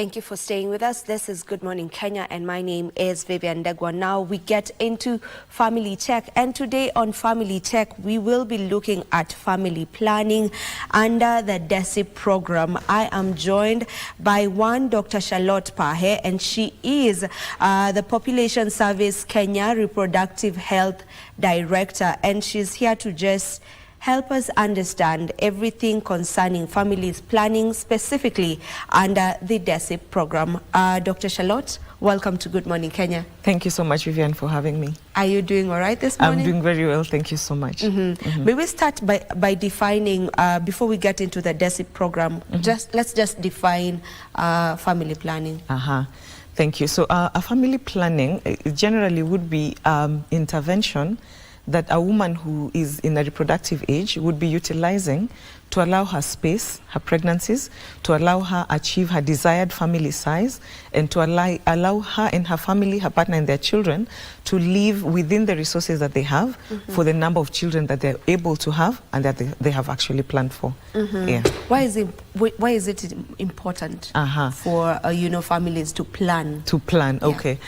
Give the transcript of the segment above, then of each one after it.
Thank you for staying with us. This is Good Morning Kenya, and my name is Vivian Degwa. Now we get into Family Check, and today on Family Check, we will be looking at family planning under the DESIP program. I am joined by Dr. Charlotte Pahe, and she is the Population Service Kenya Reproductive Health Director, and she's here to just help us understand everything concerning families planning, specifically under the DESIP program. Dr. Charlotte, welcome to Good Morning Kenya. Thank you so much, Vivian, for having me. Are you doing all right this morning? I'm doing very well, thank you so much. May we start by defining, before we get into the DESIP program, let's just define family planning. Thank you. So a family planning generally would be intervention that a woman who is in a reproductive age would be utilizing to allow her space, her pregnancies, to allow her achieve her desired family size, and to allow her and her family, her partner and their children, to live within the resources that they have for the number of children that they're able to have and that they have actually planned for. Yeah. Why is it important for families to plan? To plan, okay.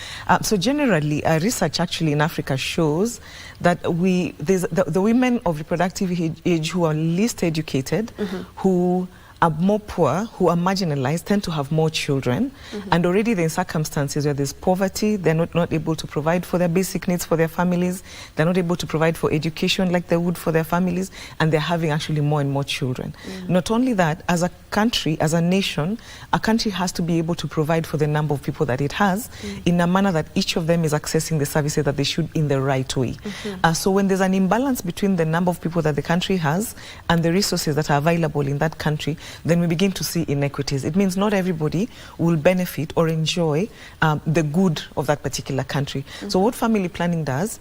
So generally, research actually in Africa shows that the women of reproductive age who are least educated, who are more poor, who are marginalized, tend to have more children. And already they're in circumstances where there's poverty, they're not able to provide for their basic needs for their families, they're not able to provide for education like they would for their families, and they're having actually more and more children. Not only that, as a country, as a nation, a country has to be able to provide for the number of people that it has in a manner that each of them is accessing the services that they should in the right way. So when there's an imbalance between the number of people that the country has and the resources that are available in that country, then we begin to see inequities. It means not everybody will benefit or enjoy the good of that particular country. So what family planning does,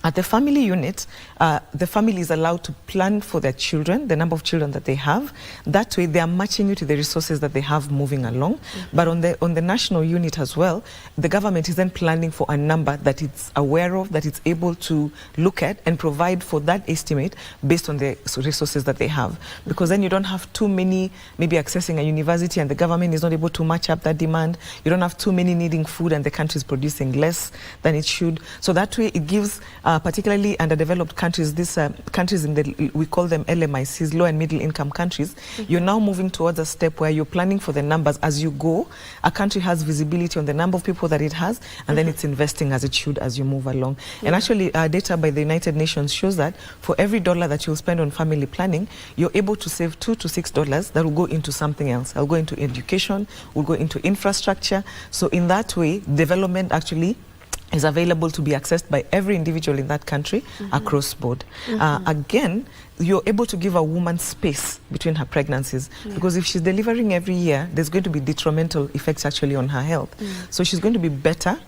at the family unit, the family is allowed to plan for their children, the number of children that they have. That way, they are matching you to the resources that they have moving along. But on the national unit as well, the government is then planning for a number that it's aware of, that it's able to look at and provide for that estimate based on the resources that they have. Because then you don't have too many maybe accessing a university and the government is not able to match up that demand. You don't have too many needing food and the country is producing less than it should. So that way, it gives particularly underdeveloped countries, these countries we call them LMICs, low and middle income countries, you're now moving towards a step where you're planning for the numbers as you go. A country has visibility on the number of people that it has, and then it's investing as it should as you move along. And actually, data by the United Nations shows that for every dollar that you'll spend on family planning, you're able to save $2 to $6 that will go into something else. It'll go into education, will go into infrastructure. So in that way, development actually is available to be accessed by every individual in that country across board. Again, you're able to give a woman space between her pregnancies, because if she's delivering every year, there's going to be detrimental effects actually on her health. So she's going to be better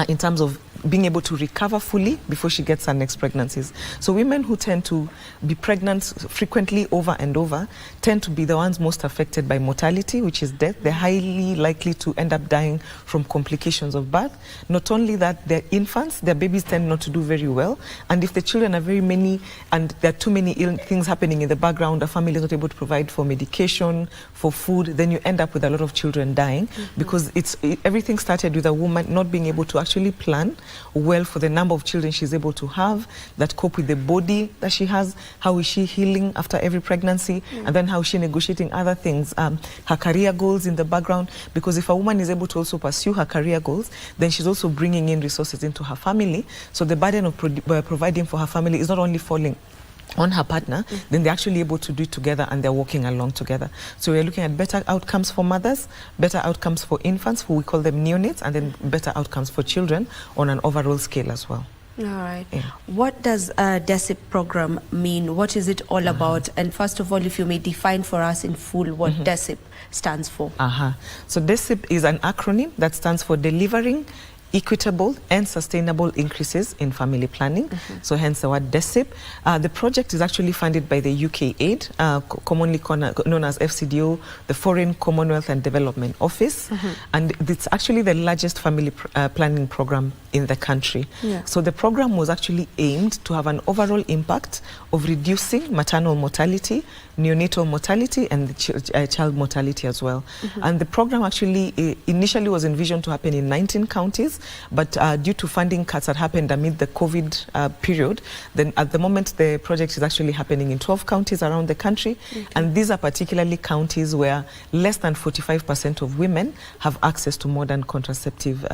in terms of being able to recover fully before she gets her next pregnancies. So women who tend to be pregnant frequently over and over tend to be the ones most affected by mortality, which is death. They're highly likely to end up dying from complications of birth. Not only that, their infants, their babies tend not to do very well. And if the children are very many and there are too many ill things happening in the background, a family is not able to provide for medication, for food, then you end up with a lot of children dying because everything started with a woman not being able to actually plan well for the number of children she's able to have, that cope with the body that she has, how is she healing after every pregnancy, and then how is she negotiating other things, her career goals in the background, because if a woman is able to also pursue her career goals, then she's also bringing in resources into her family, so the burden of providing for her family is not only falling on her partner, then they're actually able to do it together and they're walking along together. So we're looking at better outcomes for mothers, better outcomes for infants, who we call them neonates, and then better outcomes for children on an overall scale as well. All right. What does a DESIP program mean? What is it all about? And first of all, if you may define for us in full what DESIP stands for. So DESIP is an acronym that stands for Delivering Equitable and Sustainable Increases in Family Planning, so hence the word DESIP. The project is actually funded by the UK Aid, commonly known as FCDO, the Foreign, Commonwealth and Development Office, and it's actually the largest family planning program in the country. Yeah. So the program was actually aimed to have an overall impact of reducing maternal mortality, neonatal mortality, and child mortality as well. And the program actually initially was envisioned to happen in 19 counties, but due to funding cuts that happened amid the COVID period, then at the moment the project is actually happening in 12 counties around the country. And these are particularly counties where less than 45% of women have access to modern contraceptive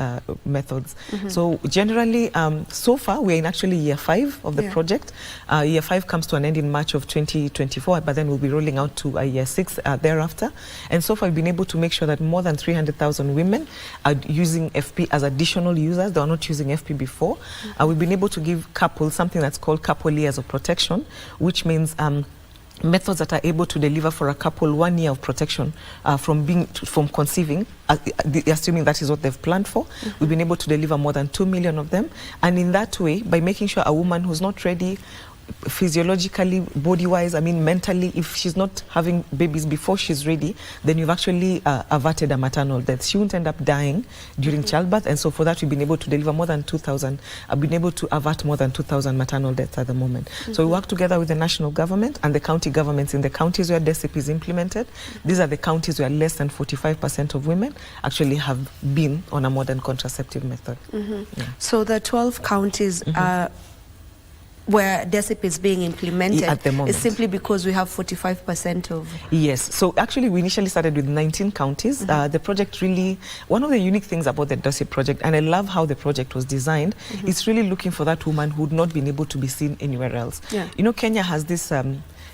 methods. So generally, so far, we're in actually year 5 of the project. Year 5 comes to an end in March of 2024, but then we'll be rolling out to year 6 thereafter. And so far, we've been able to make sure that more than 300,000 women are using FP as additional users. They are not using FP before. We've been able to give couples something that's called couple years of protection, which means methods that are able to deliver for a couple 1 year of protection from conceiving, assuming that is what they've planned for. We've been able to deliver more than 2 million of them. And in that way, by making sure a woman who's not ready physiologically, body-wise, I mean mentally, if she's not having babies before she's ready, then you've actually averted a maternal death. She won't end up dying during childbirth, and so for that we've been able to deliver more than 2,000, I've been able to avert more than 2,000 maternal deaths at the moment. So we work together with the national government and the county governments in the counties where DESIP is implemented. These are the counties where less than 45% of women actually have been on a modern contraceptive method. So the 12 counties where DESIP is being implemented at the moment is simply because we have 45% of... Yes, so actually we initially started with 19 counties. The project really, one of the unique things about the DESIP project, and I love how the project was designed, is really looking for that woman who would not been able to be seen anywhere else. You know, Kenya has this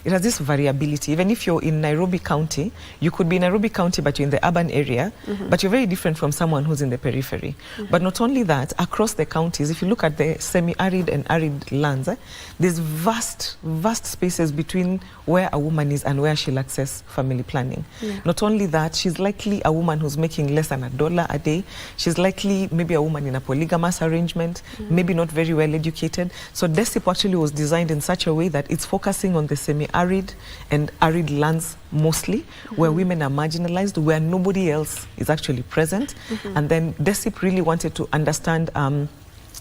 it has this variability. Even if you're in Nairobi County, you could be in Nairobi County, but you're in the urban area, but you're very different from someone who's in the periphery. But not only that, across the counties, if you look at the semi-arid and arid lands, there's vast spaces between where a woman is and where she'll access family planning. Not only that, she's likely a woman who's making less than $1 a day. She's likely maybe a woman in a polygamous arrangement, maybe not very well educated. So DESIP actually was designed in such a way that it's focusing on the semi-arid and arid lands mostly, where women are marginalized, where nobody else is actually present. And then DESIP really wanted to understand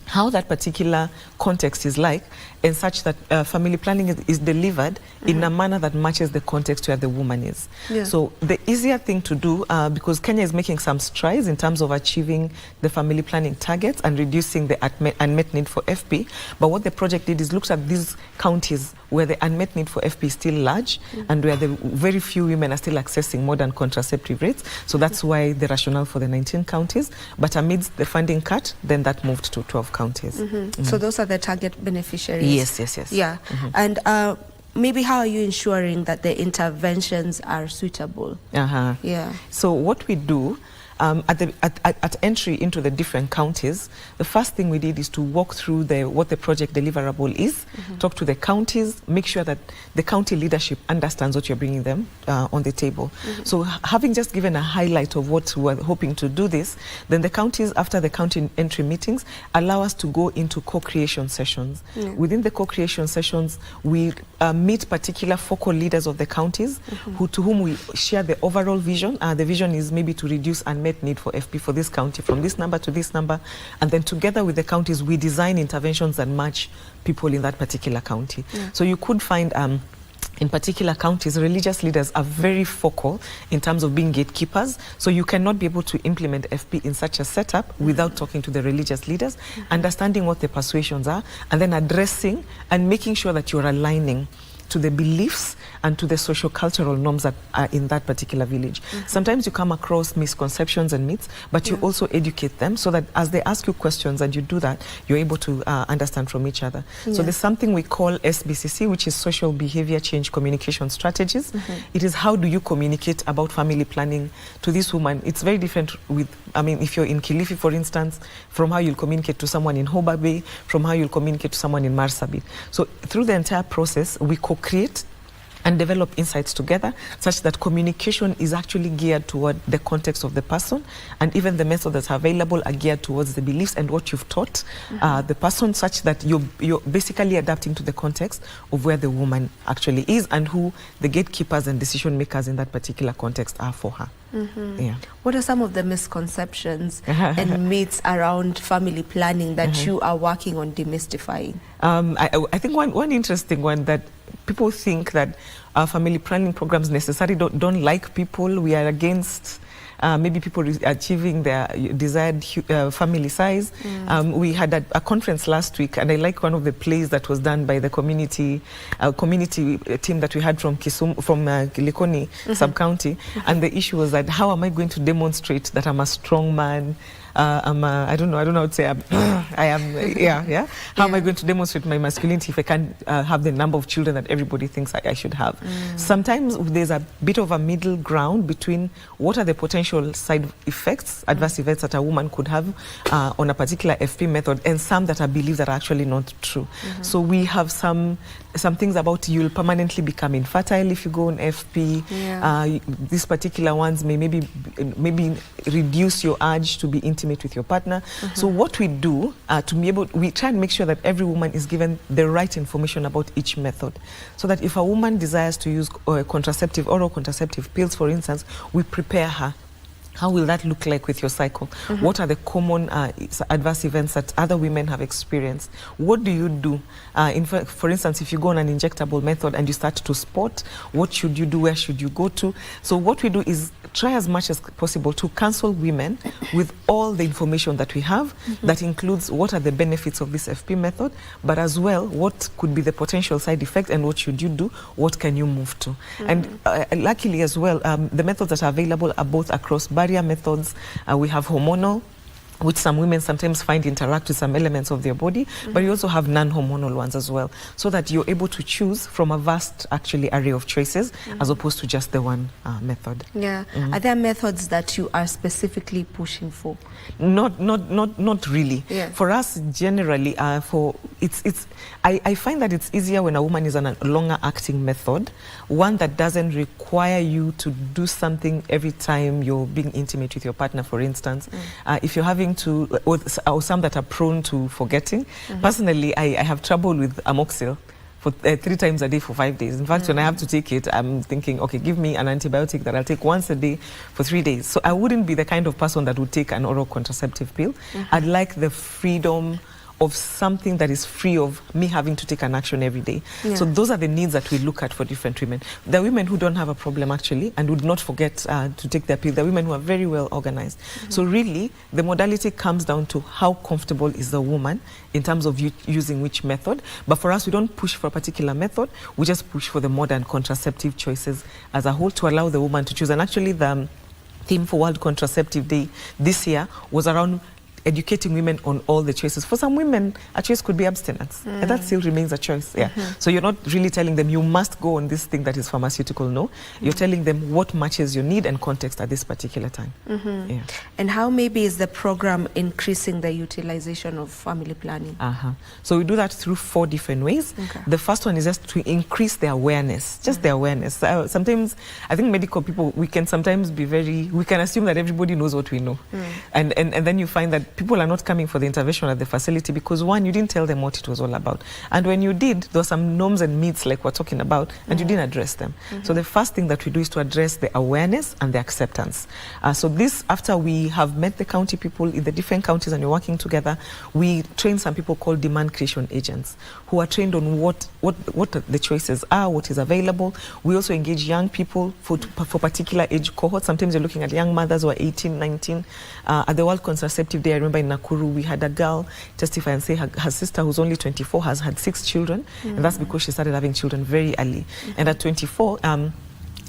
how that particular context is like, and such that family planning is delivered in a manner that matches the context where the woman is. So the easier thing to do, because Kenya is making some strides in terms of achieving the family planning targets and reducing the unmet need for FP, but what the project did is looked at these counties where the unmet need for FP is still large and where the very few women are still accessing modern contraceptive rates. So that's why the rationale for the 19 counties, but amidst the funding cut, then that moved to 12 counties. So those are the target beneficiaries? Yes. Yeah. And maybe how are you ensuring that the interventions are suitable? Yeah. So what we do at entry into the different counties, the first thing we did is to walk through what the project deliverable is, talk to the counties, make sure that the county leadership understands what you're bringing them on the table. So having just given a highlight of what we're hoping to do this, then the counties, after the county entry meetings, allow us to go into co-creation sessions. Within the co-creation sessions, we meet particular focal leaders of the counties to whom we share the overall vision. The vision is maybe to reduce unmet need for FP for this county from this number to this number, and then together with the counties we design interventions that match people in that particular county. So you could find in particular counties, religious leaders are very focal in terms of being gatekeepers. So you cannot be able to implement FP in such a setup without talking to the religious leaders, understanding what the persuasions are, and then addressing and making sure that you're aligning to the beliefs and to the socio-cultural norms that are in that particular village. Sometimes you come across misconceptions and myths, but you also educate them so that as they ask you questions and you do that, you're able to understand from each other. So there's something we call SBCC, which is Social Behavior Change Communication Strategies. It is how do you communicate about family planning to this woman. It's very different with, I mean, if you're in Kilifi, for instance, from how you'll communicate to someone in Homa Bay, from how you'll communicate to someone in Marsabit. So through the entire process, we co-create and develop insights together, such that communication is actually geared toward the context of the person, and even the methods that are available are geared towards the beliefs and what you've taught the person, such that you're basically adapting to the context of where the woman actually is and who the gatekeepers and decision makers in that particular context are for her. Yeah. What are some of the misconceptions and myths around family planning that you are working on demystifying? I think one interesting one, that people think that family planning programs necessarily don't like people. We are against maybe people achieving their desired family size. We had a conference last week, and I like one of the plays that was done by the community team that we had from Likoni sub-county, and the issue was that, how am I going to demonstrate that I'm a strong man? I don't know how to say I am, yeah. How am I going to demonstrate my masculinity if I can't have the number of children that everybody thinks I should have? Sometimes there's a bit of a middle ground between what are the potential side effects, adverse events that a woman could have on a particular FP method, and some that I believe that are actually not true. So we have some things about you'll permanently become infertile if you go on FP. These particular ones may maybe reduce your urge to be intimate with your partner. So what we do we try and make sure that every woman is given the right information about each method, so that if a woman desires to use oral contraceptive pills, for instance, we prepare her. How will that look like with your cycle? What are the common adverse events that other women have experienced? What do you do? For instance, if you go on an injectable method and you start to spot, what should you do? Where should you go to? So what we do is try as much as possible to counsel women with all the information that we have. That includes what are the benefits of this FP method, but as well, what could be the potential side effect, and what should you do? What can you move to? And luckily as well, the methods that are available are both across barrier methods. We have hormonal, which some women sometimes find interact with some elements of their body, but you also have non-hormonal ones as well, so that you're able to choose from a vast array of choices, as opposed to just the one method. Are there methods that you are specifically pushing for? Not really. For us, generally, I find that it's easier when a woman is on a longer acting method, one that doesn't require you to do something every time you're being intimate with your partner, for instance. If you're having to, or some that are prone to forgetting. Personally, I have trouble with amoxil for 3 times a day for 5 days. In fact, when I have to take it, I'm thinking, okay, give me an antibiotic that I'll take once a day for 3 days. So I wouldn't be the kind of person that would take an oral contraceptive pill. I'd like the freedom of something that is free of me having to take an action every day. So those are the needs that we look at for different women. The women who don't have a problem actually and would not forget to take their pill, the women who are very well organized. So really, the modality comes down to how comfortable is the woman in terms of using which method. But for us, we don't push for a particular method. We just push for the modern contraceptive choices as a whole to allow the woman to choose. And actually, the theme for World Contraceptive Day this year was around educating women on all the choices. For some women, a choice could be abstinence, and that still remains a choice. So you're not really telling them you must go on this thing that is pharmaceutical. No, you're telling them what matches your need and context at this particular time. And how maybe is the program increasing the utilization of family planning? So we do that through 4 different ways. The first one is just to increase the awareness, just the awareness. Sometimes I think medical people, we can sometimes be we can assume that everybody knows what we know, and then you find that people are not coming for the intervention at the facility because, one, you didn't tell them what it was all about. And when you did, there were some norms and myths like we're talking about, and you didn't address them. So the first thing that we do is to address the awareness and the acceptance. So this, after we have met the county people in the different counties and we're working together, we train some people called demand creation agents who are trained on what the choices are, what is available. We also engage young people for particular age cohorts. Sometimes you're looking at young mothers who are 18, 19. At the World Contraceptive Day, I remember in Nakuru, we had a girl testify and say her sister, who's only 24, has had 6 children, and that's because she started having children very early. And at 24,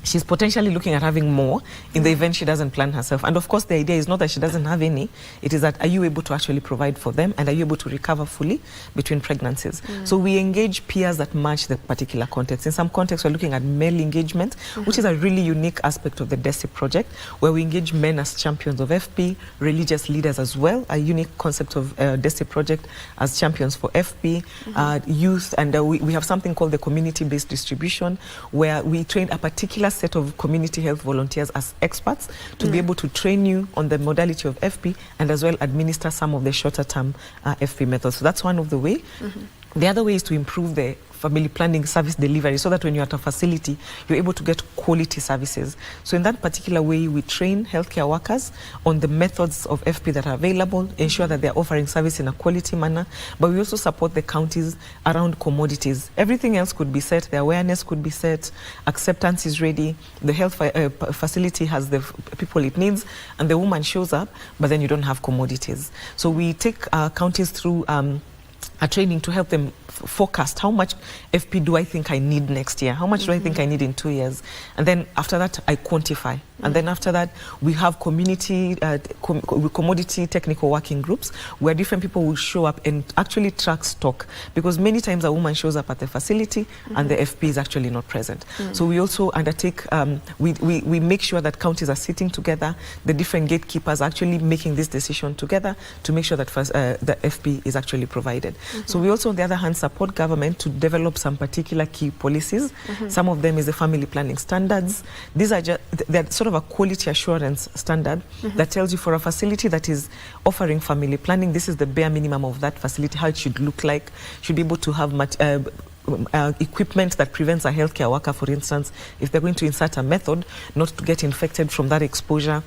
she's potentially looking at having more in the event she doesn't plan herself. And of course, the idea is not that she doesn't have any, it is that are you able to actually provide for them, and are you able to recover fully between pregnancies? So we engage peers that match the particular context. In some contexts, we're looking at male engagement, which is a really unique aspect of the DESIP project, where we engage men as champions of FP, religious leaders as well, a unique concept of DESIP project as champions for FP, youth, and we have something called the community-based distribution, where we train a particular set of community health volunteers as experts to be able to train you on the modality of FP and as well administer some of the shorter term FP methods. So that's one of the way. The other way is to improve the family planning service delivery so that when you're at a facility, you're able to get quality services. So in that particular way, we train healthcare workers on the methods of FP that are available, ensure that they're offering service in a quality manner, but we also support the counties around commodities. Everything else could be set, the awareness could be set, acceptance is ready, the health facility has the people it needs, and the woman shows up, but then you don't have commodities. So we take counties through a training to help them forecast how much FP do I think I need next year, how much do I think I need in 2 years, and then after that I quantify, and then after that we have community commodity technical working groups where different people will show up and actually track stock, because many times a woman shows up at the facility and the FP is actually not present. So we also undertake, we make sure that counties are sitting together, the different gatekeepers actually making this decision together to make sure that the FP is actually provided. So we also on the other hand support government to develop some particular key policies. Some of them is the family planning standards. These are just, they're sort of a quality assurance standard that tells you for a facility that is offering family planning, this is the bare minimum of that facility, how it should look like, should be able to have equipment that prevents a healthcare worker, for instance, if they're going to insert a method, not to get infected from that exposure.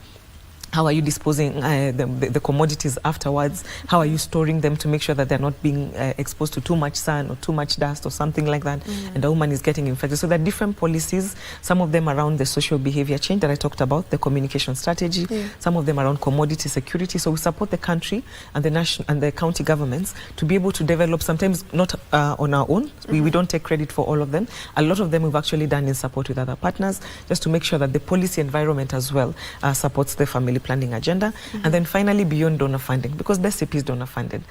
How are you disposing the commodities afterwards? How are you storing them to make sure that they're not being exposed to too much sun or too much dust or something like that, and the woman is getting infected? So there are different policies, some of them around the social behavior change that I talked about, the communication strategy, some of them around commodity security. So we support the country and the national and the county governments to be able to develop, sometimes not on our own. We don't take credit for all of them. A lot of them we've actually done in support with other partners, just to make sure that the policy environment as well supports the family planning agenda. And then finally, beyond donor funding, because DESIP is donor funded.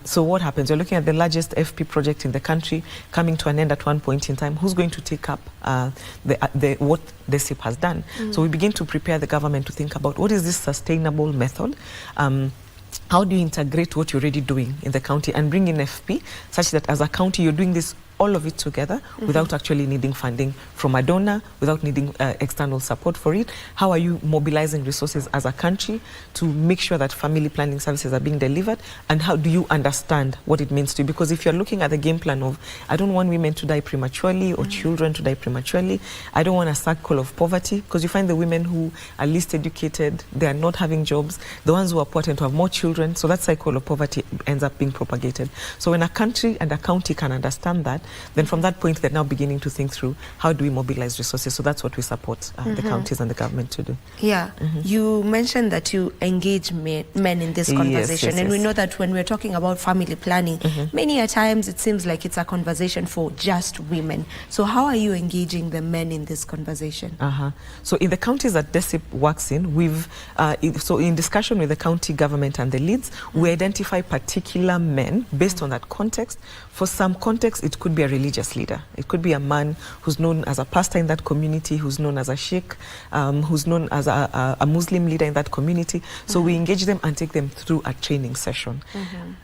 So what happens? You're looking at the largest FP project in the country coming to an end at one point in time. Who's going to take up what DESIP has done? So we begin to prepare the government to think about what is this sustainable method. How do you integrate what you're already doing in the county and bring in FP such that as a county you're doing this all of it together without actually needing funding from a donor, without needing external support for it? How are you mobilizing resources as a country to make sure that family planning services are being delivered? And how do you understand what it means to you? Because if you're looking at the game plan of, I don't want women to die prematurely or children to die prematurely, I don't want a cycle of poverty, because you find the women who are least educated, they are not having jobs, the ones who are poor tend to have more children, so that cycle of poverty ends up being propagated. So when a country and a county can understand that, then from that point they're now beginning to think through how do we mobilize resources. So that's what we support the counties and the government to do. Yeah, you mentioned that you engage men in this conversation, and we know that when we're talking about family planning, many a times it seems like it's a conversation for just women. So how are you engaging the men in this conversation? So in the counties that DESIP works in, we've so in discussion with the county government and the leads, we identify particular men based on that context. For some context, it could be a religious leader. It could be a man who's known as a pastor in that community, who's known as a sheikh, who's known as a Muslim leader in that community. So we engage them and take them through a training session.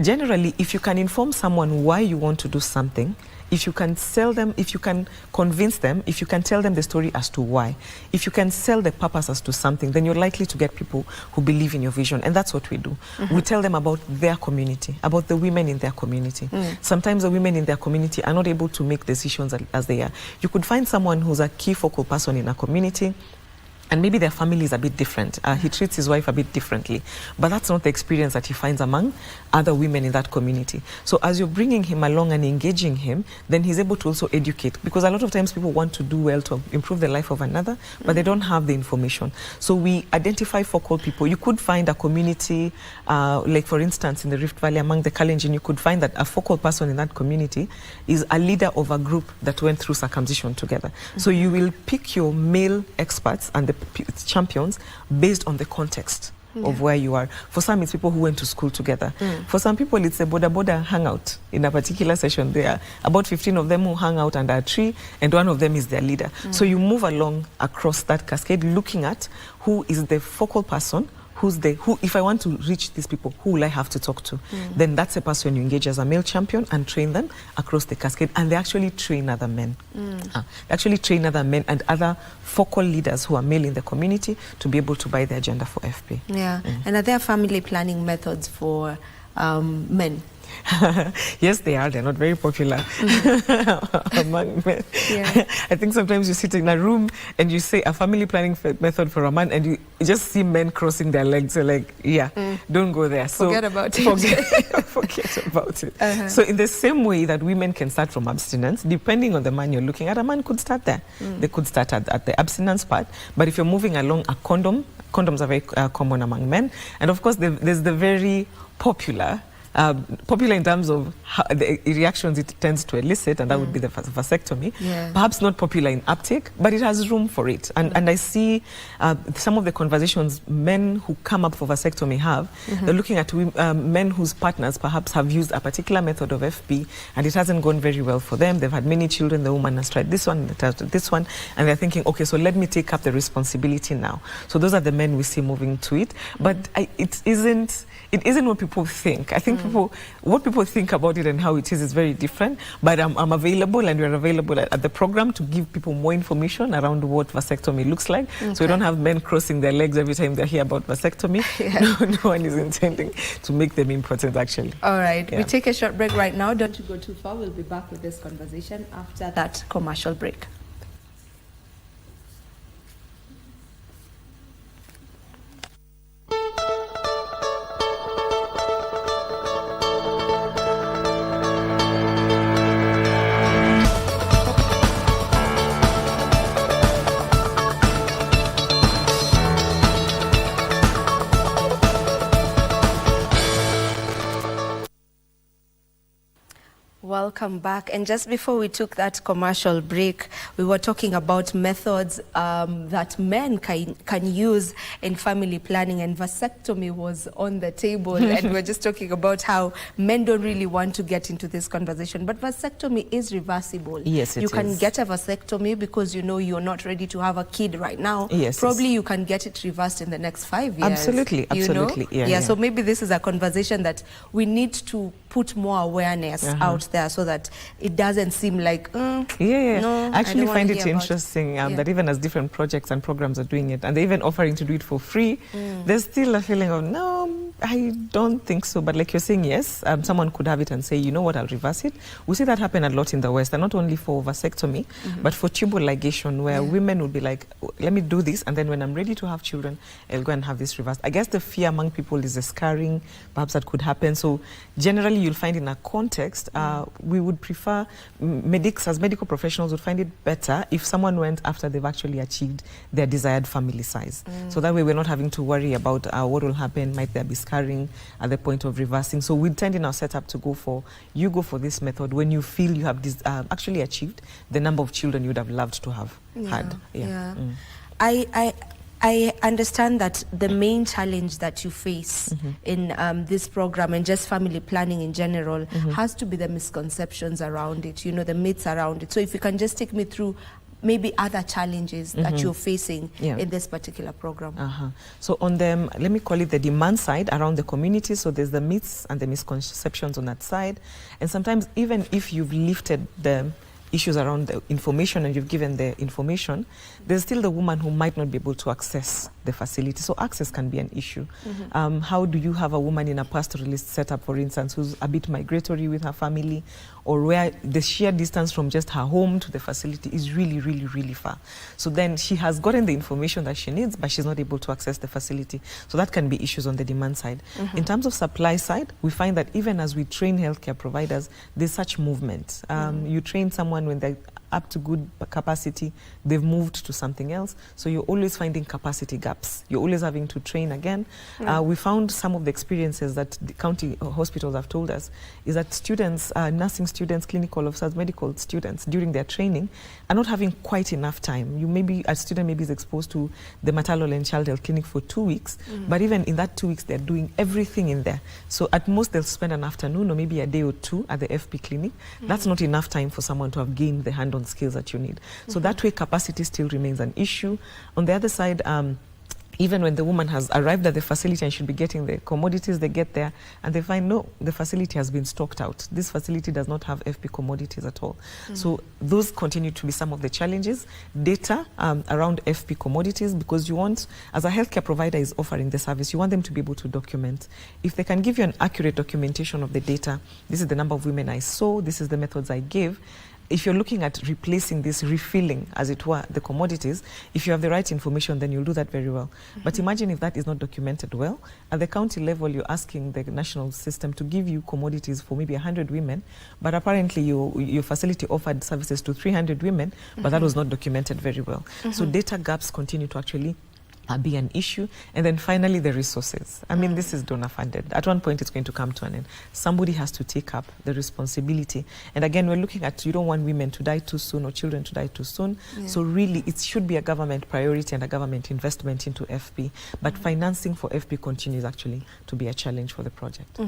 Generally, if you can inform someone why you want to do something, if you can sell them, if you can convince them, if you can tell them the story as to why, if you can sell the purpose as to something, then you're likely to get people who believe in your vision. And that's what we do. We tell them about their community, about the women in their community. Sometimes the women in their community are not able to make decisions as they are. You could find someone who's a key focal person in a community, and maybe their family is a bit different. He treats his wife a bit differently, but that's not the experience that he finds among other women in that community. So as you're bringing him along and engaging him, then he's able to also educate, because a lot of times people want to do well to improve the life of another, but they don't have the information. So we identify focal people. You could find a community, like for instance in the Rift Valley among the Kalenjin, you could find that a focal person in that community is a leader of a group that went through circumcision together. So you will pick your male experts and the champions based on the context of where you are. For some, it's people who went to school together. For some people, it's a boda hangout. In a particular session, there are about 15 of them who hang out under a tree, and one of them is their leader. So you move along across that cascade, looking at who is the focal person, who, if I want to reach these people, who will I have to talk to? Then that's a person you engage as a male champion and train them across the cascade. And they actually train other men. They actually train other men and other focal leaders who are male in the community to be able to buy the agenda for FP. Yeah. And are there family planning methods for men? Yes, they are. They're not very popular among men. Yeah. I think sometimes you sit in a room and you say a family planning method for a man, and you just see men crossing their legs. You're like, yeah, don't go there. So forget about it. Forget about it. So in the same way that women can start from abstinence, depending on the man you're looking at, a man could start there. They could start at the abstinence part. But if you're moving along a condom, condoms are very common among men. And of course, there's the very popular in terms of how the reactions it tends to elicit, and that would be the vasectomy. Perhaps not popular in uptake, but it has room for it. And I see some of the conversations men who come up for vasectomy have. They're looking at men whose partners perhaps have used a particular method of FP, and it hasn't gone very well for them. They've had many children. The woman has tried this one, this one, and they're thinking, okay, so let me take up the responsibility now. So those are the men we see moving to it. But it isn't what people think. I think what people think about it and how it is very different. But I'm available, and we're available at the program to give people more information around what vasectomy looks like. So we don't have men crossing their legs every time they hear about vasectomy. No one is intending to make them important, actually. All right. We take a short break right now. Don't you go too far. We'll be back with this conversation after that commercial break. Welcome back. And just before we took that commercial break, we were talking about methods that men can use in family planning, and vasectomy was on the table. And we're just talking about how men don't really want to get into this conversation. But vasectomy is reversible. Yes, it is. You can get a vasectomy because you know you're not ready to have a kid right now. Yes. Probably you can get it reversed in the next 5 years. Absolutely, absolutely. You know? Yeah, so maybe this is a conversation that we need to put more awareness out there so that it doesn't seem like, no, I actually find it interesting it. that even as different projects and programs are doing it, and they're even offering to do it for free, there's still a feeling of, no, I don't think so. But like you're saying, yes, someone could have it and say, you know what, I'll reverse it. We see that happen a lot in the West, and not only for vasectomy, but for tubal ligation, where women would be like, let me do this, and then when I'm ready to have children, I'll go and have this reversed. I guess the fear among people is the scarring, perhaps that could happen. So generally, you'll find in a context, we would prefer, as medical professionals would find it better if someone went after they've actually achieved their desired family size. So that way we're not having to worry about what will happen, might there be scarring at the point of reversing. So we tend in our setup to go for this method when you feel you have actually achieved the number of children you would have loved to have had. I understand that the main challenge that you face in this program and just family planning in general has to be the misconceptions around it, you know, the myths around it. So if you can just take me through maybe other challenges that you're facing in this particular program. So on the, let me call it the demand side around the community, so there's the myths and the misconceptions on that side. And sometimes even if you've lifted the issues around the information and you've given the information, there's still the woman who might not be able to access the facility. So access can be an issue. How do you have a woman in a pastoralist setup, for instance, who's a bit migratory with her family, or where the sheer distance from just her home to the facility is really, really, really far. So then she has gotten the information that she needs, but she's not able to access the facility. So that can be issues on the demand side. In terms of supply side, we find that even as we train healthcare providers, there's such movement. You train someone when they're up to good capacity, they've moved to something else. So you're always finding capacity gaps. You're always having to train again. We found some of the experiences that the county hospitals have told us is that students, nursing students, clinical officers, medical students, during their training are not having quite enough time. A student maybe is exposed to the maternal and child health clinic for 2 weeks, but even in that 2 weeks, they're doing everything in there. So at most, they'll spend an afternoon or maybe a day or two at the FP clinic. That's not enough time for someone to have gained the hand-on skills that you need. So that way capacity still remains an issue. On the other side, even when the woman has arrived at the facility and should be getting the commodities, they get there and they find, no, the facility has been stocked out. This facility does not have FP commodities at all. So those continue to be some of the challenges. Data around FP commodities, because you want, as a healthcare provider is offering the service, you want them to be able to document. If they can give you an accurate documentation of the data, this is the number of women I saw, this is the methods I gave. If you're looking at replacing this, refilling, as it were, the commodities, if you have the right information, then you'll do that very well. But imagine if that is not documented well. At the county level, you're asking the national system to give you commodities for maybe 100 women, but apparently your facility offered services to 300 women, but that was not documented very well. So data gaps continue to actually be an issue. And then finally, the resources. I mean, this is donor funded. At one point, it's going to come to an end. Somebody has to take up the responsibility. And again, we're looking at, you don't want women to die too soon or children to die too soon. So really, it should be a government priority and a government investment into FP. But financing for FP continues actually to be a challenge for the project.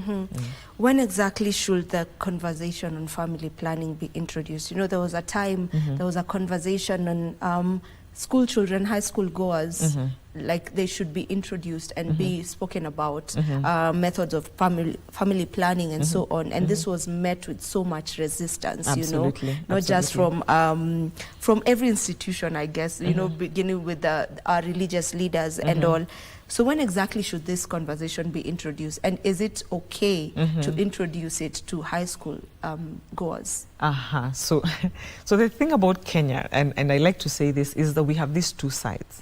When exactly should the conversation on family planning be introduced? You know, there was a time, there was a conversation on school children, high school goers, like they should be introduced and be spoken about, methods of family planning and so on. And this was met with so much resistance, you know, not just from every institution, I guess, you know, beginning with our religious leaders and all. So when exactly should this conversation be introduced? And is it okay to introduce it to high school goers? So the thing about Kenya, and I like to say this, is that we have these two sides.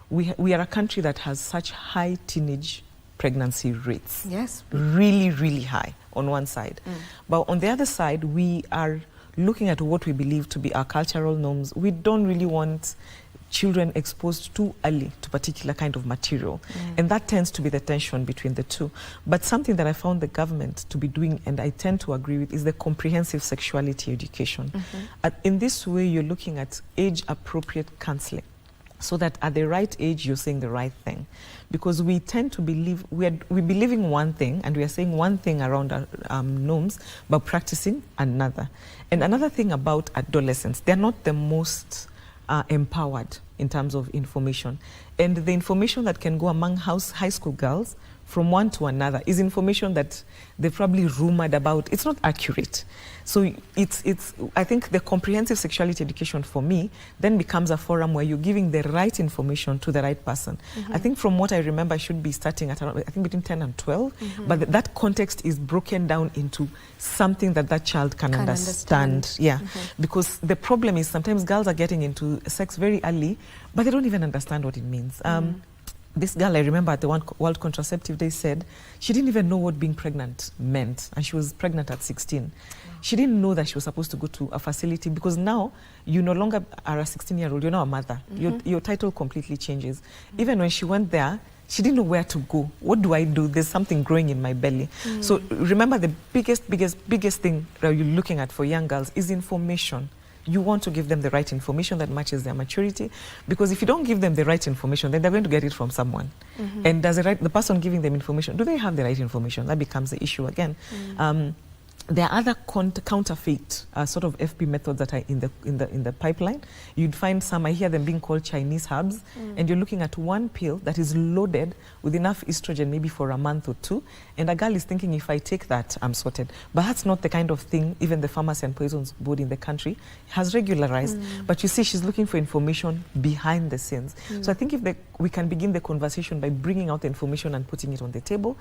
We are a country that has such high teenage pregnancy rates. Yes. Really, really high on one side. But on the other side, we are looking at what we believe to be our cultural norms. We don't really want children exposed too early to particular kind of material. And that tends to be the tension between the two. But something that I found the government to be doing, and I tend to agree with, is the comprehensive sexuality education. In this way, you're looking at age-appropriate counseling, so that at the right age, you're saying the right thing. Because we tend to believe, we believing one thing, and we are saying one thing around our norms, but practicing another. And another thing about adolescents, they're not the most empowered in terms of information. And the information that can go among high school girls from one to another is information that they probably rumored about. It's not accurate. So I think the comprehensive sexuality education for me then becomes a forum where you're giving the right information to the right person. I think from what I remember, I should be starting at around, I think between 10 and 12, but that context is broken down into something that child can understand. Yeah, because the problem is sometimes girls are getting into sex very early, but they don't even understand what it means. This girl, I remember at the World Contraceptive Day, said she didn't even know what being pregnant meant, and she was pregnant at 16. She didn't know that she was supposed to go to a facility, because now you no longer are a 16-year-old, you're now a mother. Your title completely changes. Even when she went there, she didn't know where to go. What do I do? There's something growing in my belly. So remember, the biggest thing that you're looking at for young girls is information. You want to give them the right information that matches their maturity, because if you don't give them the right information, then they're going to get it from someone. And does the person giving them information, do they have the right information? That becomes the issue again. there are other counterfeit sort of FP methods that are in the pipeline. You'd find some, I hear them being called Chinese herbs, and you're looking at one pill that is loaded with enough estrogen maybe for a month or two, and a girl is thinking, if I take that, I'm sorted. But that's not the kind of thing even the Pharmacy and Poisons Board in the country has regularized. But you see, she's looking for information behind the scenes. So I think if we can begin the conversation by bringing out the information and putting it on the table,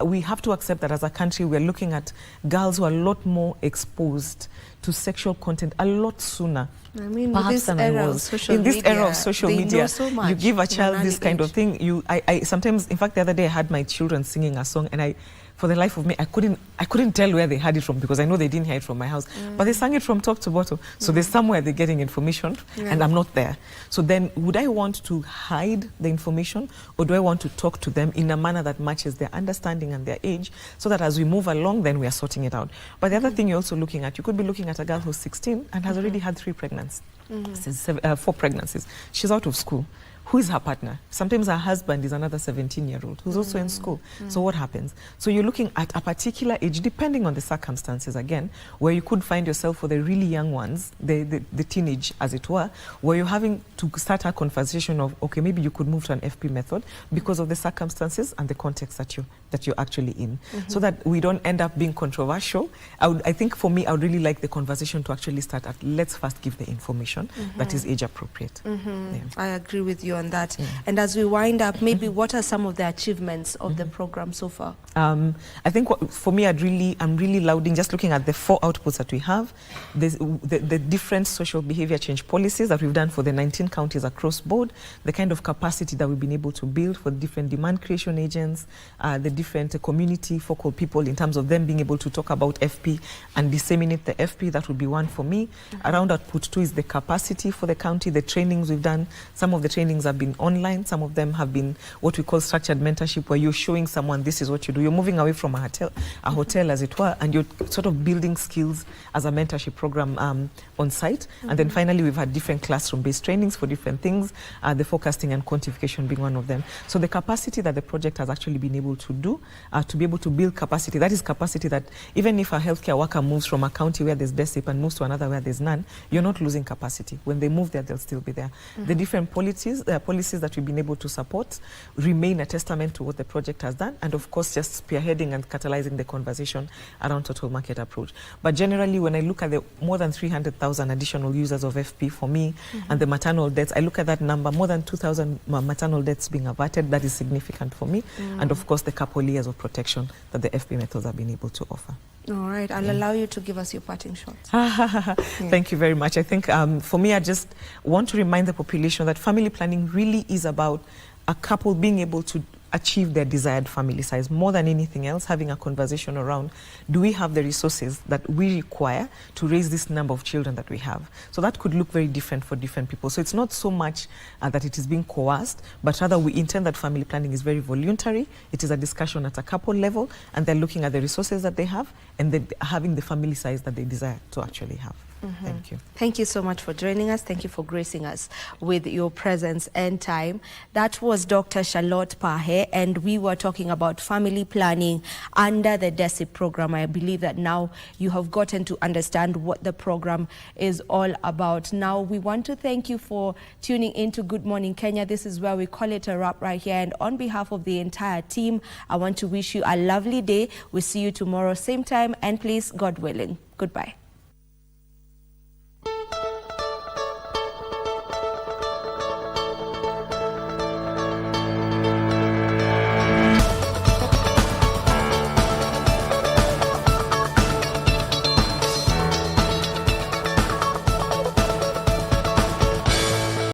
we have to accept that as a country we're looking at girls who are a lot more exposed to sexual content a lot sooner. I mean, perhaps than I was. In this era of social media, you give a child this kind of thing. I sometimes, in fact, the other day I had my children singing a song, and for the life of me, I couldn't tell where they had it from, because I know they didn't hear it from my house. But they sang it from top to bottom. So there's somewhere they're getting information, and I'm not there. So then, would I want to hide the information, or do I want to talk to them in a manner that matches their understanding and their age, so that as we move along, then we are sorting it out? But the other thing you're also looking at, you could be looking at a girl who's 16 and has already had 3 pregnancies. 4 pregnancies. She's out of school. Who is her partner? Sometimes her husband is another 17-year-old who's also in school. So what happens? So you're looking at a particular age, depending on the circumstances again, where you could find yourself for the really young ones, the teenage, as it were, where you're having to start a conversation of, okay, maybe you could move to an FP method because of the circumstances and the context that you're actually in, so that we don't end up being controversial. I think for me, I would really like the conversation to actually start at, let's first give the information that is age appropriate. Yeah. I agree with you on that. And as we wind up, maybe what are some of the achievements of the program so far? I think for me, I'm really lauding, just looking at the 4 outputs that we have, the different social behavior change policies that we've done for the 19 counties across board, the kind of capacity that we've been able to build for different demand creation agents, the different community focal people in terms of them being able to talk about FP and disseminate the FP. That would be one for me. Around output 2 is the capacity for the county, the trainings we've done. Some of the trainings have been online, some of them have been what we call structured mentorship, where you're showing someone this is what you do. You're moving away from a hotel as it were, and you're sort of building skills as a mentorship program on site. And then finally, we've had different classroom-based trainings for different things, the forecasting and quantification being one of them. So the capacity that the project has actually been able to do, to be able to build capacity, that is capacity that even if a healthcare worker moves from a county where there's DESIP and moves to another where there's none, you're not losing capacity. When they move there, they'll still be there. The different policies that we've been able to support remain a testament to what the project has done, and of course just spearheading and catalyzing the conversation around total market approach. But generally, when I look at the more than 300,000 additional users of FP for me, and the maternal deaths, I look at that number, more than 2,000 maternal deaths being averted. That is significant for me. And of course the couple layers of protection that the FP methods have been able to offer. All right, I'll allow you to give us your parting shots. Thank you very much. I think for me, I just want to remind the population that family planning really is about a couple being able to achieve their desired family size. More than anything else, having a conversation around, do we have the resources that we require to raise this number of children that we have? So that could look very different for different people. So it's not so much that it is being coerced, but rather we intend that family planning is very voluntary. It is a discussion at a couple level, and they're looking at the resources that they have, and then having the family size that they desire to actually have. Thank you. Thank you so much for joining us. Thank you for gracing us with your presence and time. That was Dr. Charlotte Pahe, and we were talking about family planning under the DESIP program. I believe that now you have gotten to understand what the program is all about. Now, we want to thank you for tuning in to Good Morning Kenya. This is where we call it a wrap right here. And on behalf of the entire team, I want to wish you a lovely day. We'll see you tomorrow, same time and place, God willing. Goodbye.